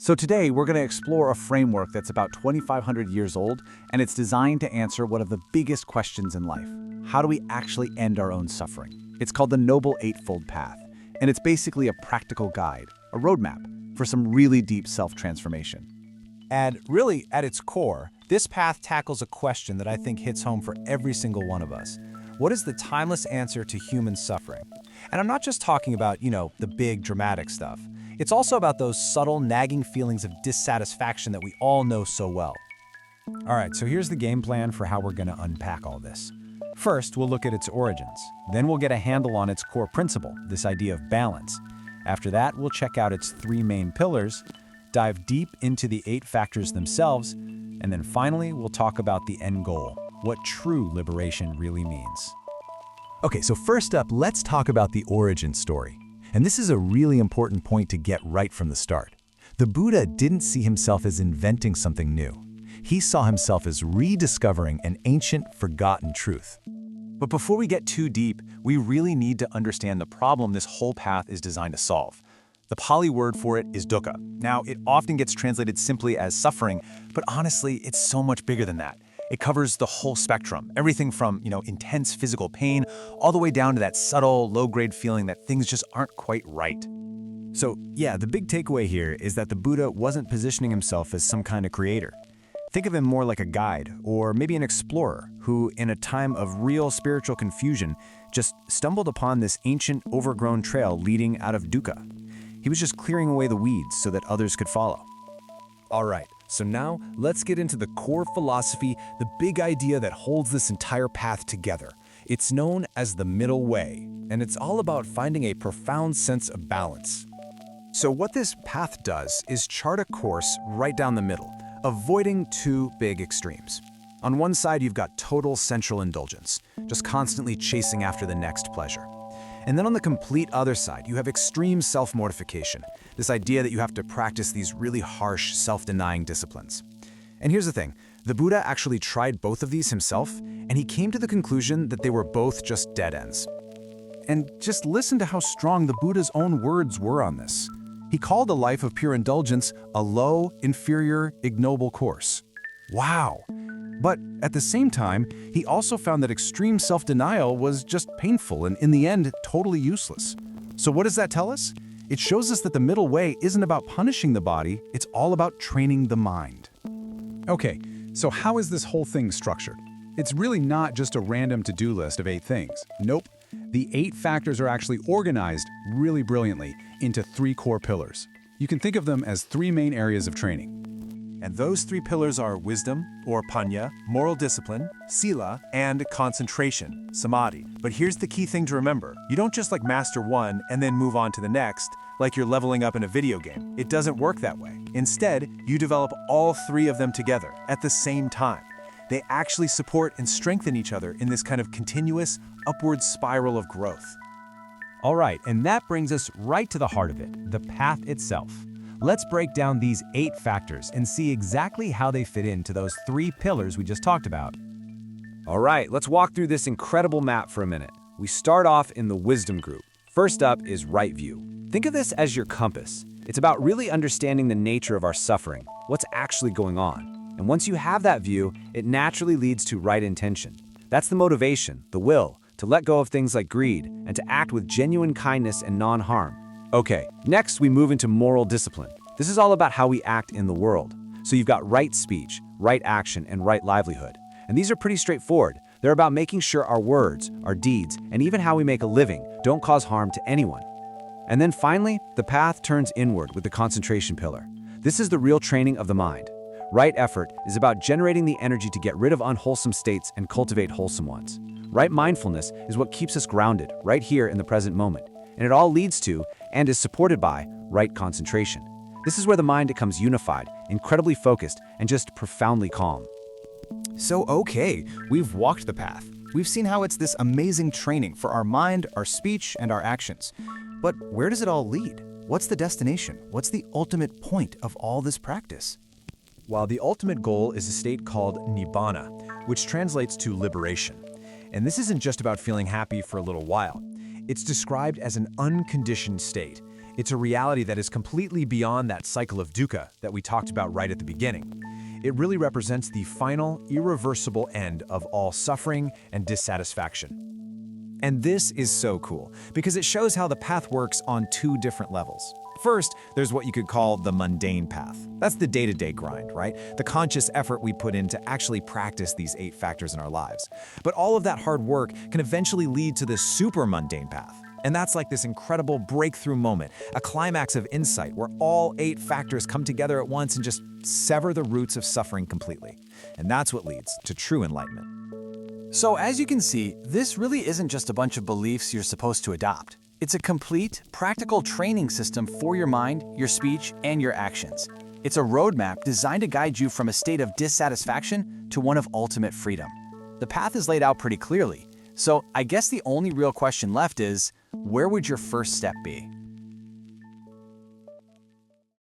So today, we're going to explore a framework that's about 2,500 years old, and it's designed to answer one of the biggest questions in life. How do we actually end our own suffering? It's called the Noble Eightfold Path, and it's basically a practical guide, a roadmap for some really deep self-transformation. And really, at its core, this path tackles a question that I think hits home for every single one of us. What is the timeless answer to human suffering? And I'm not just talking about, the big dramatic stuff. It's also about those subtle, nagging feelings of dissatisfaction that we all know so well. All right, so here's the game plan for how we're going to unpack all this. First, we'll look at its origins. Then we'll get a handle on its core principle, this idea of balance. After that, we'll check out its three main pillars, dive deep into the 8 factors themselves, and then finally, we'll talk about the end goal, what true liberation really means. Okay, so first up, let's talk about the origin story. And this is a really important point to get right from the start. The Buddha didn't see himself as inventing something new. He saw himself as rediscovering an ancient, forgotten truth. But before we get too deep, we really need to understand the problem this whole path is designed to solve. The Pali word for it is dukkha. Now, it often gets translated simply as suffering, but honestly, it's so much bigger than that. It covers the whole spectrum, everything from, intense physical pain, all the way down to that subtle, low-grade feeling that things just aren't quite right. So, yeah, the big takeaway here is that the Buddha wasn't positioning himself as some kind of creator. Think of him more like a guide, or maybe an explorer, who, in a time of real spiritual confusion, just stumbled upon this ancient, overgrown trail leading out of dukkha. He was just clearing away the weeds so that others could follow. All right, so now let's get into the core philosophy, the big idea that holds this entire path together. It's known as the middle way, and it's all about finding a profound sense of balance. So what this path does is chart a course right down the middle, avoiding two big extremes. On one side, you've got total sensual indulgence, just constantly chasing after the next pleasure. And then on the complete other side, you have extreme self-mortification, this idea that you have to practice these really harsh, self-denying disciplines. And here's the thing, the Buddha actually tried both of these himself, and he came to the conclusion that they were both just dead ends. And just listen to how strong the Buddha's own words were on this. He called a life of pure indulgence a low, inferior, ignoble course. Wow! But at the same time, he also found that extreme self-denial was just painful and, in the end, totally useless. So what does that tell us? It shows us that the middle way isn't about punishing the body, it's all about training the mind. Okay, so how is this whole thing structured? It's really not just a random to-do list of 8 things. Nope. The 8 factors are actually organized really brilliantly into 3 core pillars. You can think of them as 3 main areas of training. And those 3 pillars are wisdom, or Paññā, moral discipline, Sīla, and concentration, Samādhi. But here's the key thing to remember. You don't just master one and then move on to the next, like you're leveling up in a video game. It doesn't work that way. Instead, you develop all 3 of them together at the same time. They actually support and strengthen each other in this kind of continuous, upward spiral of growth. All right, and that brings us right to the heart of it, the path itself. Let's break down these 8 factors and see exactly how they fit into those 3 pillars we just talked about. All right, let's walk through this incredible map for a minute. We start off in the wisdom group. First up is right view. Think of this as your compass. It's about really understanding the nature of our suffering, what's actually going on. And once you have that view, it naturally leads to right intention. That's the motivation, the will, to let go of things like greed and to act with genuine kindness and non-harm. Okay, next we move into moral discipline. This is all about how we act in the world. So you've got right speech, right action, and right livelihood. And these are pretty straightforward. They're about making sure our words, our deeds, and even how we make a living don't cause harm to anyone. And then finally, the path turns inward with the concentration pillar. This is the real training of the mind. Right effort is about generating the energy to get rid of unwholesome states and cultivate wholesome ones. Right mindfulness is what keeps us grounded right here in the present moment. And it all leads to, and is supported by, right concentration. This is where the mind becomes unified, incredibly focused, and just profoundly calm. So okay, we've walked the path. We've seen how it's this amazing training for our mind, our speech, and our actions. But where does it all lead? What's the destination? What's the ultimate point of all this practice? While the ultimate goal is a state called nibbana, which translates to liberation. And this isn't just about feeling happy for a little while. It's described as an unconditioned state. It's a reality that is completely beyond that cycle of dukkha that we talked about right at the beginning. It really represents the final, irreversible end of all suffering and dissatisfaction. And this is so cool, because it shows how the path works on two different levels. First, there's what you could call the mundane path. That's the day-to-day grind, right? The conscious effort we put in to actually practice these 8 factors in our lives. But all of that hard work can eventually lead to the supermundane path. And that's like this incredible breakthrough moment, a climax of insight where all 8 factors come together at once and just sever the roots of suffering completely. And that's what leads to true enlightenment. So as you can see, this really isn't just a bunch of beliefs you're supposed to adopt. It's a complete, practical training system for your mind, your speech, and your actions. It's a roadmap designed to guide you from a state of dissatisfaction to one of ultimate freedom. The path is laid out pretty clearly, so I guess the only real question left is, where would your first step be?